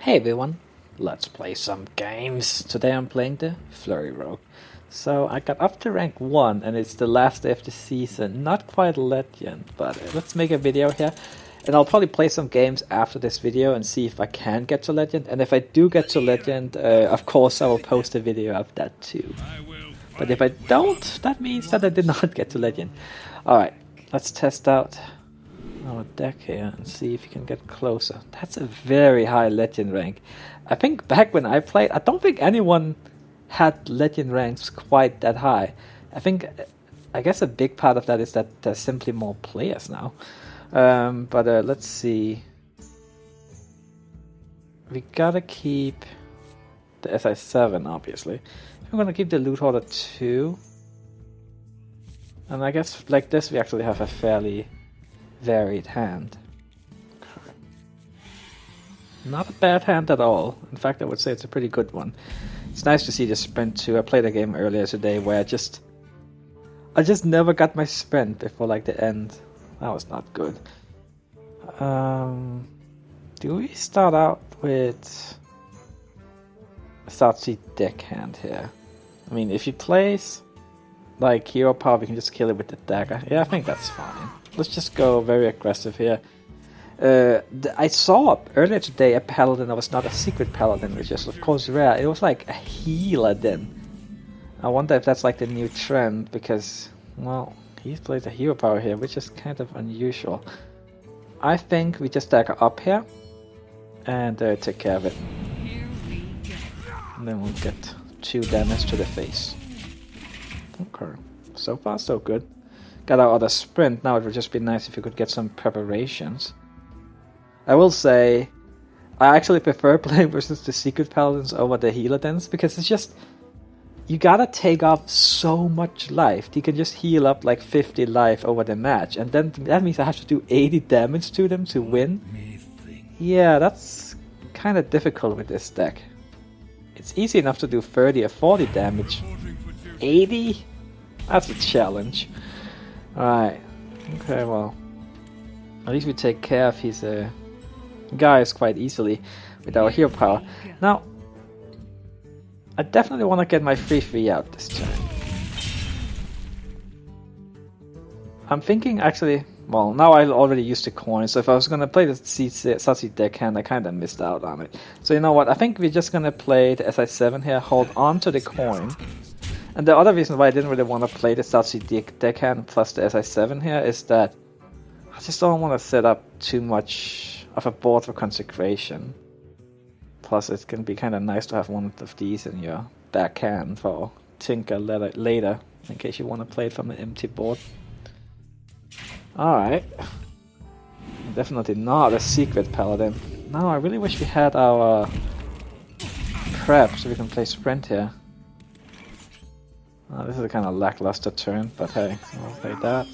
Hey everyone, let's play some games. Today I'm playing the Flurry Rogue. So I got up to rank 1 and it's the last day of the season. Not quite legend, but let's make a video here. And I'll probably play some games after this video and see if I can get to legend. And if I do get to legend, of course I will post a video of that too. But if I don't, that means that I did not get to legend. Alright, let's test out our deck here and see if you can get closer. That's a very high legend rank. I think back when I played, I don't think anyone had legend ranks quite that high. I guess a big part of that is that there's simply more players now. But let's see. We gotta keep the SI7 obviously. I'm gonna keep the Loot Hoarder 2. And I guess like this we actually have a fairly varied hand. Not a bad hand at all. In fact, I would say it's a pretty good one. It's nice to see the sprint too. I played a game earlier today where I just never got my sprint before like the end. That was not good. Do we start out with a Satsi deck hand here? I mean, if you place like hero power, we can just kill it with the dagger. Yeah, I think that's fine. Let's just go very aggressive here. I saw earlier today a paladin that was not a secret paladin, which is of course rare. It was like a healer then. I wonder if that's like the new trend, because, well, he plays a hero power here, which is kind of unusual. I think we just dagger up here and take care of it. And then we'll get 2 damage to the face. Okay, so far so good. Got our other sprint. Now it would just be nice if we could get some preparations. I will say, I actually prefer playing versus the secret paladins over the healer dens, because it's just, you gotta take off so much life. You can just heal up like 50 life over the match, and then that means I have to do 80 damage to them to win. Yeah, that's kind of difficult with this deck. It's easy enough to do 30 or 40 damage. 80? That's a challenge. Alright, okay, well, at least we take care of his guys quite easily with our hero power. Now, I definitely want to get my 3-3 out this turn. I'm thinking actually, well, now I already used the coin, so if I was going to play the Satsi deck hand, I kind of missed out on it. So you know what, I think we're just going to play the SI7 here, hold on to the coin. And the other reason why I didn't really want to play the Satsi deckhand plus the SI7 here is that I just don't want to set up too much of a board for consecration. Plus it can be kind of nice to have one of these in your backhand for tinker later, in case you want to play it from an empty board. Alright. Definitely not a secret paladin. No, I really wish we had our prep so we can play sprint here. This is a kind of lackluster turn, but hey, we'll play that.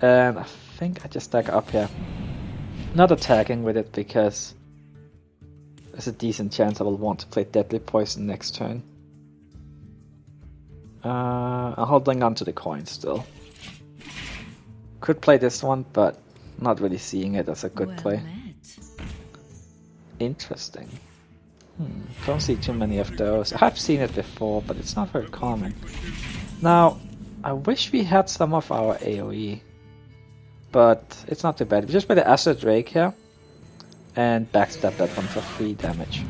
And I think I just stack up here. Not attacking with it because there's a decent chance I will want to play Deadly Poison next turn. I'm holding on to the coin still. Could play this one, but not really seeing it as a good play. Interesting. Don't see too many of those. I have seen it before, but it's not very common. Now, I wish we had some of our AoE, but it's not too bad. We just play the Acid Drake here, and backstab that one for 3 damage.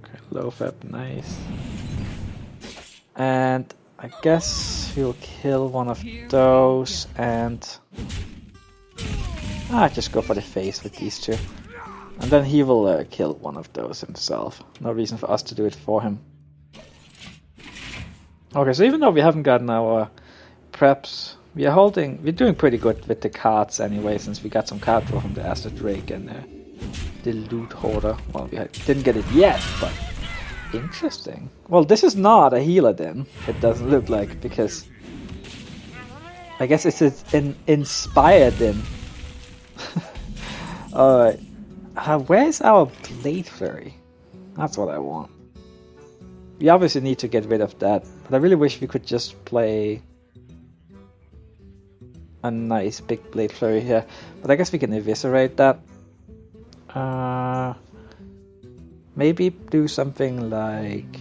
Okay, low fab, nice. And I guess we'll kill one of those, and just go for the face with these 2. And then he will kill one of those himself. No reason for us to do it for him. Okay, so even though we haven't gotten our preps, we're doing pretty good with the cards anyway, since we got some card draw from the Acid Drake and the Loot Hoarder. Well, we didn't get it yet, but interesting. Well, this is not a healer then, it doesn't look like, because I guess it's an inspired then. Alright. Where's our Blade Flurry? That's what I want. We obviously need to get rid of that, but I really wish we could just play a nice big Blade Flurry here. But I guess we can eviscerate that. Maybe do something like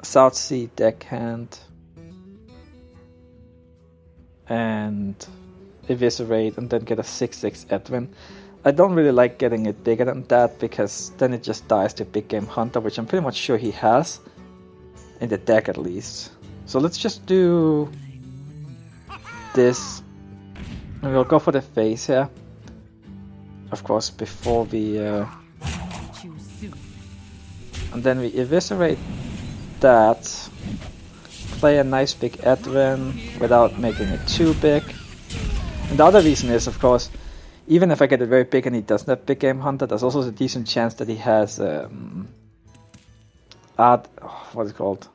South Sea Deckhand and Eviscerate and then get a 6/6 Edwin. I don't really like getting it bigger than that because then it just dies to Big Game Hunter, which I'm pretty much sure he has in the deck at least. So let's just do this and we'll go for the face here. Of course, before we and then we Eviscerate that, play a nice big Edwin without making it too big. And the other reason is, of course, even if I get it very big and he doesn't have Big Game Hunter, there's also a decent chance that he has what is it called?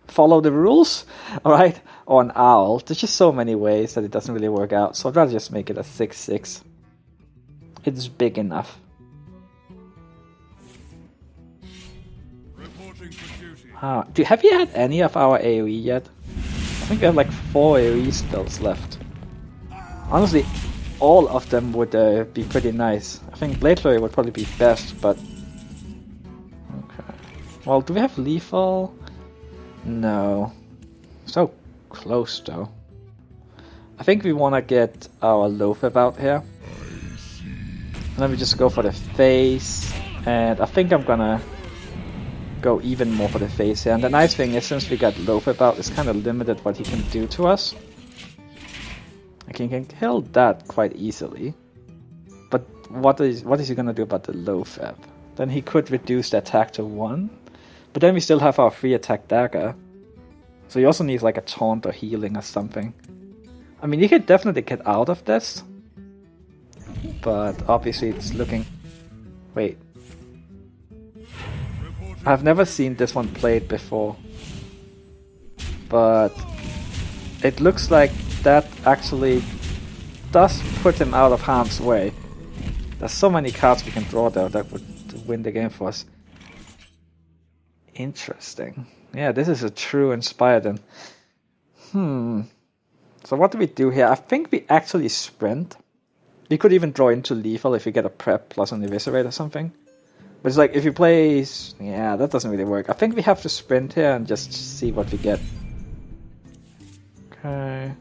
Follow the rules, alright? Or an owl. There's just so many ways that it doesn't really work out, so I'd rather just make it a 6/6. It's big enough. Have you had any of our AoE yet? I think we have like 4 AoE spells left. Honestly, all of them would be pretty nice. I think Blade Flurry would probably be best, but... Okay. Well, do we have lethal? No. So close though. I think we want to get our Loatheb out here. And then we just go for the face. And I think I'm gonna go even more for the face here. And the nice thing is, since we got Loatheb out, it's kind of limited what he can do to us. Like, he can kill that quite easily. But what is he gonna do about the Loatheb? Then he could reduce the attack to 1. But then we still have our free attack dagger. So he also needs like a taunt or healing or something. I mean, he could definitely get out of this. But obviously it's looking... Wait. I've never seen this one played before. But it looks like that actually does put him out of harm's way. There's so many cards we can draw there that would win the game for us. Interesting. Yeah, this is a true Inspired then. So what do we do here? I think we actually sprint. We could even draw into lethal if we get a prep plus an eviscerate or something. But it's like if you play... Yeah, that doesn't really work. I think we have to sprint here and just see what we get. Okay.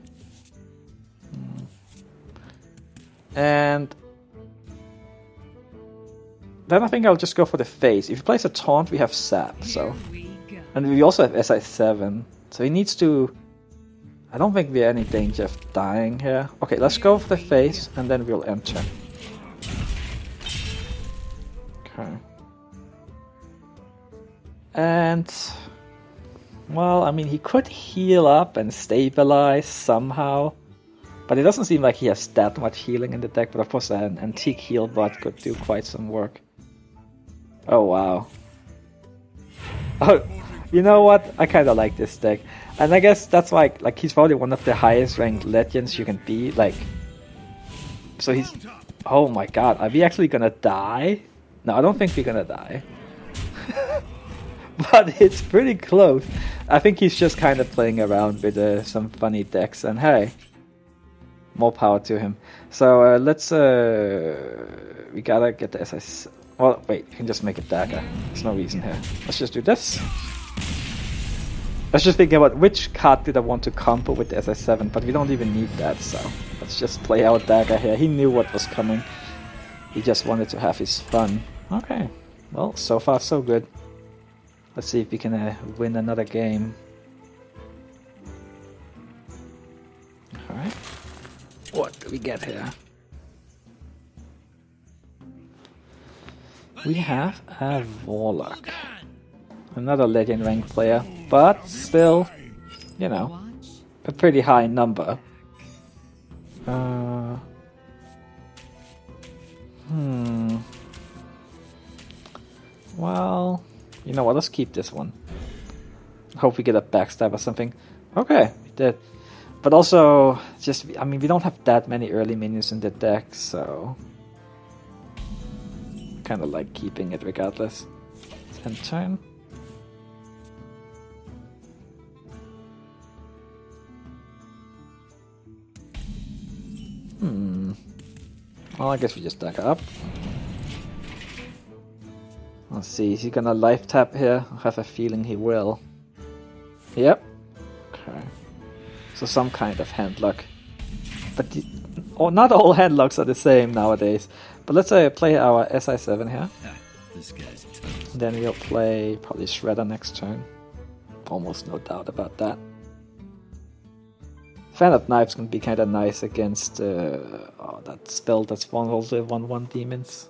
And then I think I'll just go for the face. If he plays a taunt, we have sap, so... And we also have SI7, so he needs to... I don't think we're in any danger of dying here. Okay, let's go for the face, and then we'll enter. Okay. And... Well, I mean, he could heal up and stabilize somehow. But it doesn't seem like he has that much healing in the deck, but of course an antique heal bot could do quite some work. Oh, wow. Oh, you know what? I kind of like this deck. And I guess that's why, like, he's probably one of the highest ranked legends you can be, like... So he's... Oh my god, are we actually gonna die? No, I don't think we're gonna die. But it's pretty close. I think he's just kind of playing around with some funny decks, and hey... More power to him. So let's... we gotta get the SI... Well, wait, you can just make it dagger. There's no reason here. Let's just do this. Let's just think about which card did I want to combo with the SI7, but we don't even need that, so... Let's just play our dagger here. He knew what was coming. He just wanted to have his fun. Okay. Well, so far so good. Let's see if we can win another game. Alright. What do we get here? We have a Warlock. Another legend rank player, but still, you know, a pretty high number. Well, you know what, let's keep this one. Hope we get a backstab or something. Okay, we did. But also, just, I mean, we don't have that many early minions in the deck, so... Kind of like keeping it regardless. Let's end turn. Well, I guess we just dagger up. Let's see, is he gonna life tap here? I have a feeling he will. Yep. Okay. So some kind of handlock. But not all handlocks are the same nowadays. But let's play our SI7 here. This guy's Then we'll play probably Shredder next turn. Almost no doubt about that. Fan of Knives can be kind of nice against that spell that spawns all the 1/1 demons.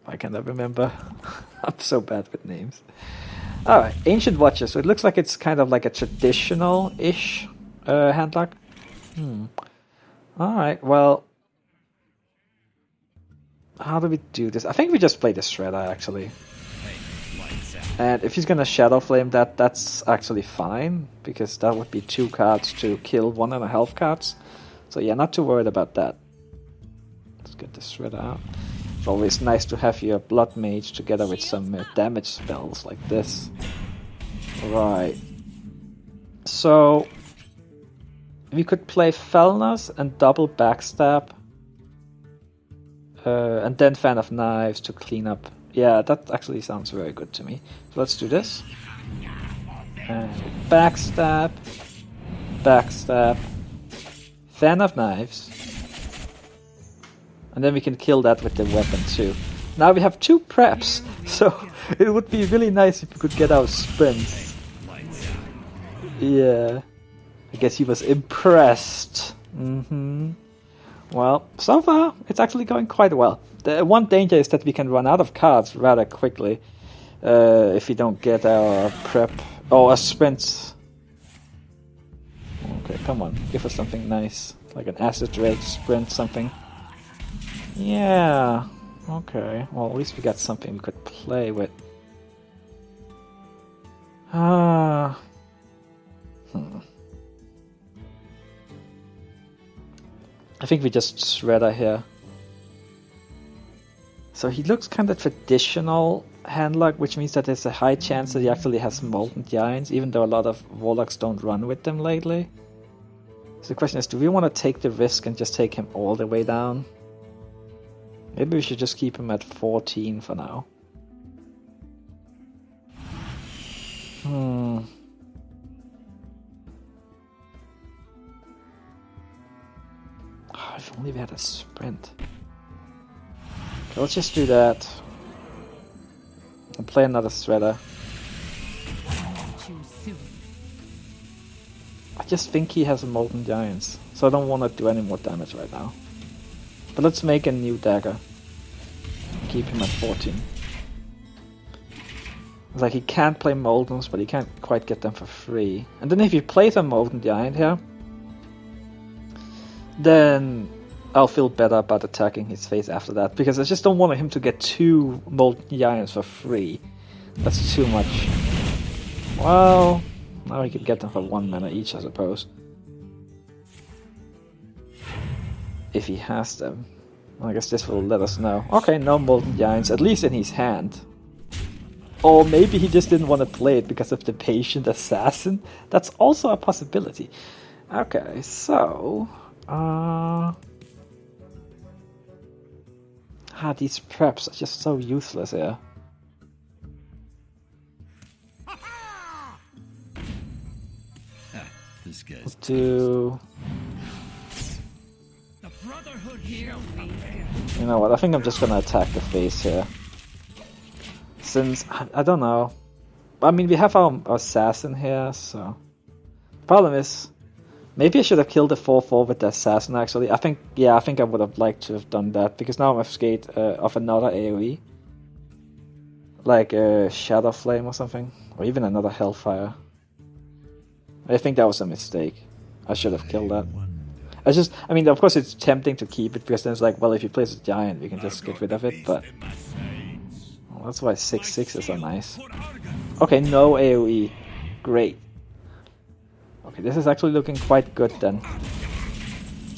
I cannot remember. I'm so bad with names. Alright, Ancient Watches. So it looks like it's kind of like a traditional-ish handlock. Alright, well... How do we do this? I think we just play the Shredder, actually. And if he's gonna Shadow Flame that, that's actually fine, because that would be 2 cards to kill 1.5 health cards. So yeah, not too worried about that. Let's get the Shredder out. It's always nice to have your Blood Mage together with some damage spells like this. Right. So... we could play Felnas and double Backstab. And then Fan of Knives to clean up. Yeah, that actually sounds very good to me. So let's do this. And Backstab. Backstab. Fan of Knives. And then we can kill that with the weapon too. Now we have 2 preps. So it would be really nice if we could get our sprints. Yeah. I guess he was impressed. Well, so far, it's actually going quite well. The one danger is that we can run out of cards rather quickly if we don't get our prep or our sprints. Okay, come on, give us something nice, like an Acid Drake sprint, something. Yeah, okay. Well, at least we got something we could play with. I think we just Shredder here. So he looks kind of traditional handlock, which means that there's a high chance that he actually has Molten Giants, even though a lot of Warlocks don't run with them lately. So the question is, do we want to take the risk and just take him all the way down? Maybe we should just keep him at 14 for now. If only we had a sprint. Okay, let's just do that. And play another Shredder. I just think he has a Molten Giants, so I don't want to do any more damage right now. But let's make a new dagger. Keep him at 14. It's like he can't play Moldens, but he can't quite get them for free. And then if he plays a Molten Giant here, then I'll feel better about attacking his face after that, because I just don't want him to get 2 Molten Giants for free. That's too much. Well, now he can get them for 1 mana each, I suppose. If he has them. I guess this will let us know. Okay, no Molten Giants, at least in his hand. Or maybe he just didn't want to play it because of the Patient Assassin. That's also a possibility. Okay, so... these preps are just so useless here. This guy's Let's do... You know what, I think I'm just gonna attack the face here. Since, I don't know. I mean, we have our assassin here, so... Problem is, maybe I should have killed the 4/4 with the assassin, actually. I think I would have liked to have done that, because now I'm scared of another AoE. Like a Shadow Flame or something. Or even another Hellfire. I think that was a mistake. I should have killed that. I mean, of course it's tempting to keep it, because then it's like, well, if you place a giant, we can just get rid of it, but... Well, that's why 6/6s are nice. Okay, no AoE. Great. Okay, this is actually looking quite good then.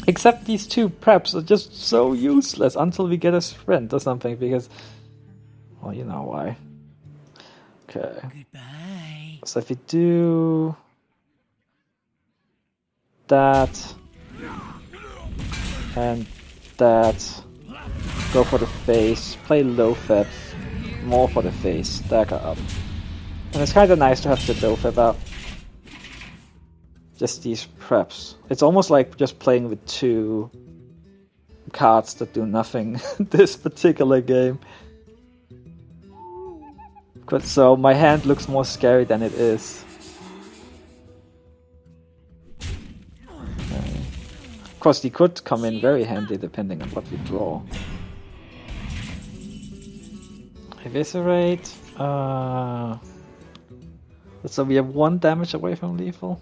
Except these 2 preps are just so useless until we get a sprint or something, because... Well, you know why. Okay. Goodbye. So if we do... that... and that... go for the face, play low fed, more for the face, dagger up. And it's kind of nice to have the low fed out. Just these preps. It's almost like just playing with two cards that do nothing this particular game. But so my hand looks more scary than it is. Of course, they could come in very handy depending on what we draw. Eviscerate. So we have 1 damage away from lethal.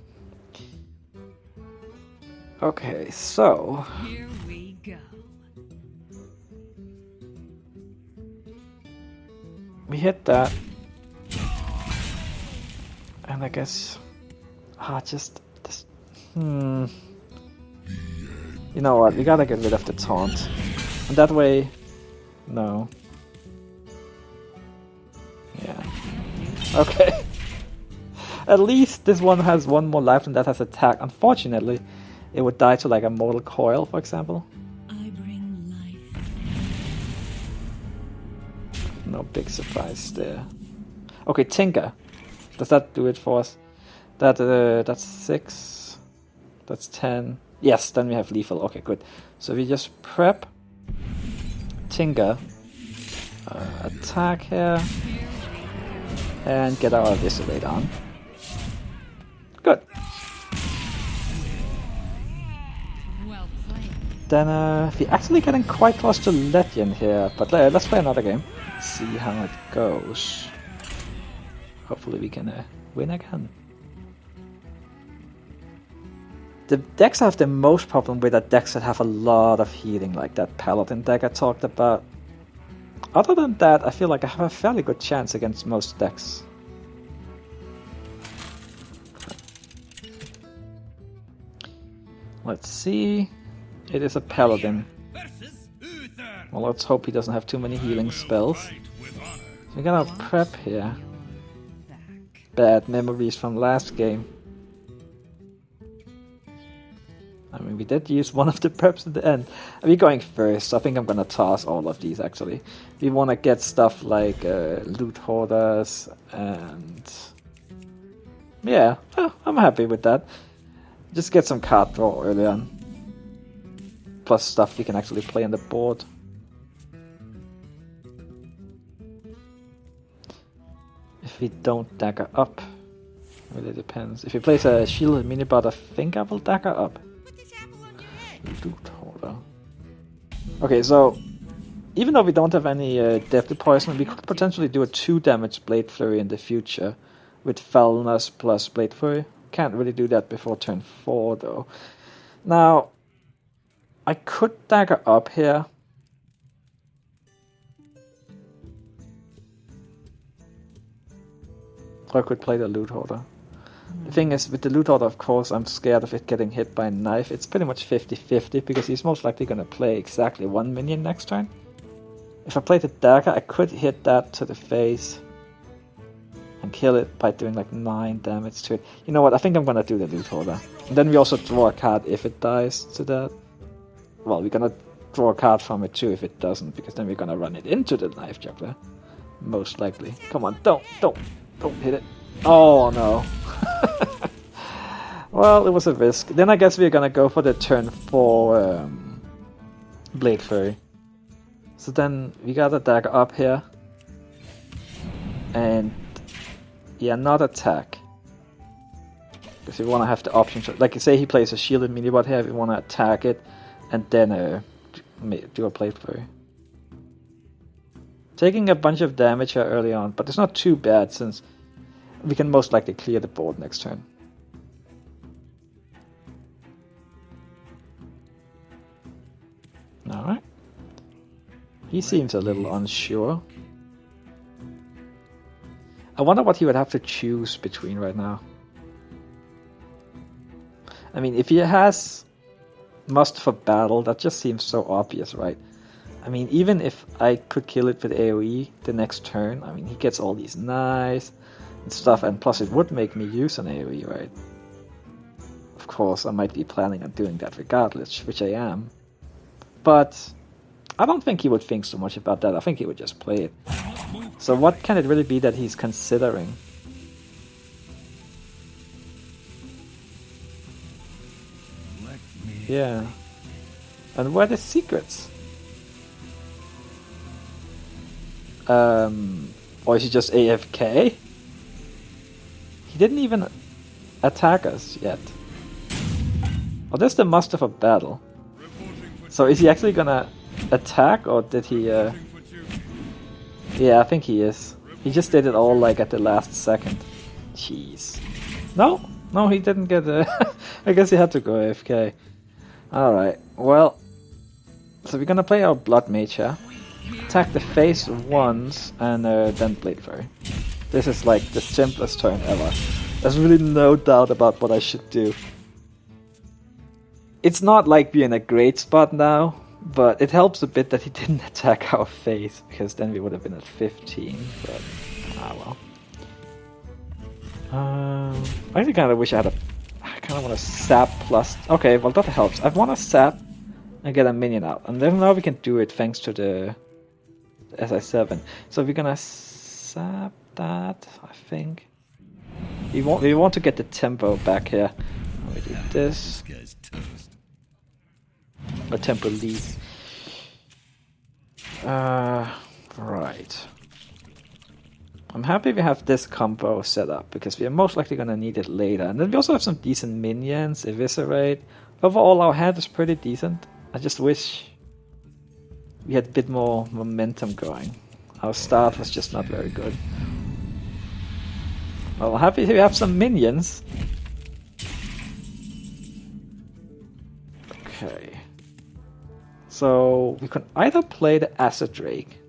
Okay, so Here we go. we hit that, and I guess just this. You know what? We gotta get rid of the taunt, and that way, no. Yeah. Okay. At least this one has 1 more life and that has attack. Unfortunately, it would die to like a mortal coil, for example. I bring life. No big surprise there. Okay, Tinker. Does that do it for us? That's 6. That's 10. Yes, then we have lethal. Okay, good. So we just prep Tinker, attack here, and get our Eviscerate on. Good. Well played. Then we're actually getting quite close to Legend here, but let's play another game. See how it goes. Hopefully we can win again. The decks I have the most problem with are decks that have a lot of healing, like that Paladin deck I talked about. Other than that, I feel like I have a fairly good chance against most decks. Let's see. It is a Paladin. Well, let's hope he doesn't have too many healing spells. We're gonna prep here. Bad memories from last game. I mean, we did use one of the preps at the end. We're going first, so I think I'm gonna toss all of these actually. We wanna get stuff like loot hoarders and... yeah, I'm happy with that. Just get some card draw early on. Plus stuff we can actually play on the board. If we don't dagger up, really depends. If he plays a shielded minibot, I think I will dagger up. Loot hoarder. Okay, so even though we don't have any deadly poison, we could potentially do a 2 damage Blade Flurry in the future with Foulness plus Blade Flurry. Can't really do that before turn 4 though. Now, I could dagger up here. Or I could play the Loot Hoarder. The thing is, with the Loot Hoarder, of course, I'm scared of it getting hit by a knife. It's pretty much 50-50 because he's most likely going to play exactly 1 minion next turn. If I play the dagger, I could hit that to the face and kill it by doing like 9 damage to it. You know what, I think I'm gonna do the Loot Hoarder. And then we also draw a card if it dies to that. Well, we're gonna draw a card from it too if it doesn't, because then we're gonna run it into the Knife Juggler. Most likely. Come on, don't hit it. Oh no. Well, it was a risk. Then I guess we're gonna go for the turn 4 Blade Flurry. So then we got a dagger up here. And yeah, not attack. Because we want to have the option. Like, say he plays a shielded minibot here, we want to attack it and then do a Blade Flurry. Taking a bunch of damage here early on, but it's not too bad since we can most likely clear the board next turn. Alright. He seems a little unsure. I wonder what he would have to choose between right now. I mean, if he has Must for Battle, that just seems so obvious, right? I mean, even if I could kill it with AoE the next turn, I mean, he gets all these knives and stuff, and plus it would make me use an AoE, right? Of course, I might be planning on doing that regardless, which I am. But I don't think he would think so much about that. I think he would just play it. So what can it really be that he's considering? Yeah. And what are the secrets? Or is he just AFK? He didn't even attack us yet. Oh, that's the muster for battle. So is he actually gonna attack, or did he... Yeah, I think he is. He just did it all like at the last second. Jeez. No, he didn't get I guess he had to go AFK. Alright, well... So we're gonna play our Blood Mage here. Attack the face once, and then Blade Flurry. This is like the simplest turn ever. There's really no doubt about what I should do. It's not like we're in a great spot now, but it helps a bit that he didn't attack our face, because then we would have been at 15, but well. I actually kind of wish I had I kind of want to sap plus... Okay, well that helps. I want to sap and get a minion out, and then now we can do it thanks to the SI7. So we're gonna sap that, I think. We want to get the tempo back here. We do this. A tempo lead. Right. I'm happy we have this combo set up, because we are most likely gonna need it later. And then we also have some decent minions, Eviscerate. Overall, our hand is pretty decent. I just wish we had a bit more momentum going. Our start was just not very good. Well, happy we have some minions. Okay. So we can either play the Acid Drake,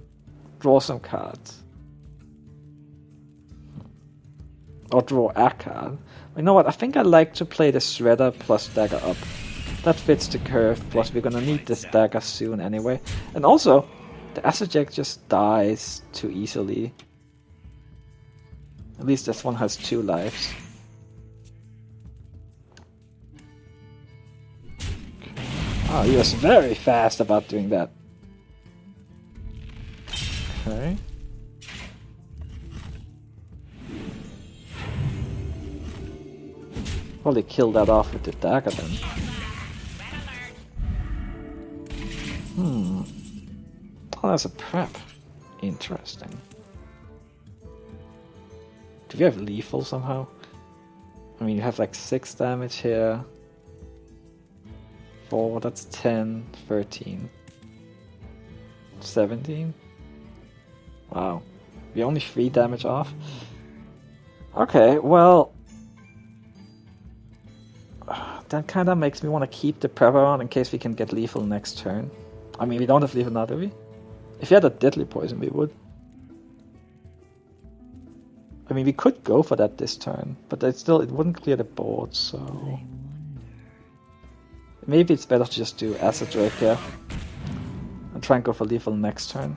draw some cards, or draw a card. You know what? I think I like to play the Shredder plus Dagger up. That fits the curve, plus we're gonna need this dagger soon anyway. And also, the Acid Drake just dies too easily. At least this one has 2 lives. Oh, he was very fast about doing that. Okay. Probably kill that off with the dagger then. Oh, that's a prep. Interesting. Do we have lethal somehow? I mean, you have like 6 damage here. 4, that's 10, 13. 17? Wow. We're only 3 damage off? Okay, well... That kinda makes me want to keep the prepper on in case we can get lethal next turn. I mean, we don't have lethal now, do we? If we had a deadly poison, we would. I mean, we could go for that this turn, but it wouldn't clear the board, so... Maybe it's better to just do Acid Drake here. And try and go for lethal next turn.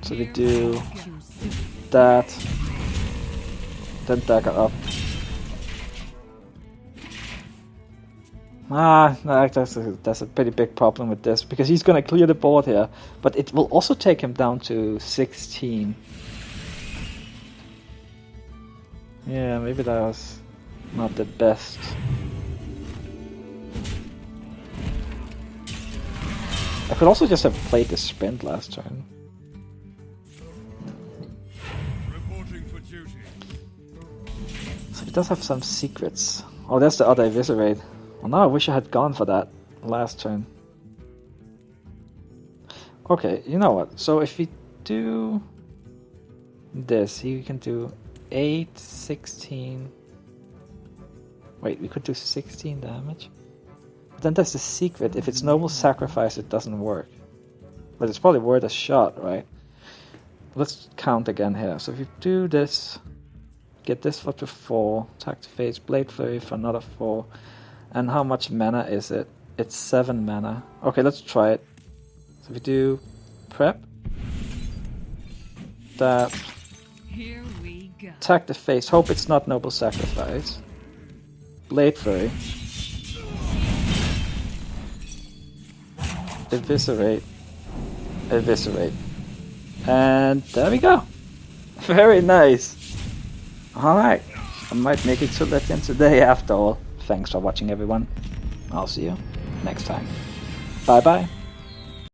So we do... that. Then dagger up. No, that's a pretty big problem with this, because he's gonna clear the board here, but it will also take him down to 16. Yeah, maybe that was not the best. I could also just have played the sprint last turn. So he does have some secrets. Oh, that's the other Eviscerate. Well, now I wish I had gone for that last turn. Okay, you know what? So if we do this, he can do 8, 16... Wait, we could do 16 damage? But then there's the secret. If it's Noble Sacrifice, it doesn't work. But it's probably worth a shot, right? Let's count again here. So if you do this, get this for to 4, attack the face, Blade Flurry for another 4. And how much mana is it? It's 7 mana. Okay, let's try it. So we do prep. That. Here we go. Attack the face. Hope it's not Noble Sacrifice. Blade Flurry. Eviscerate. Eviscerate. And there we go. Very nice. Alright. I might make it to that end today after all. Thanks for watching, everyone. I'll see you next time. Bye bye.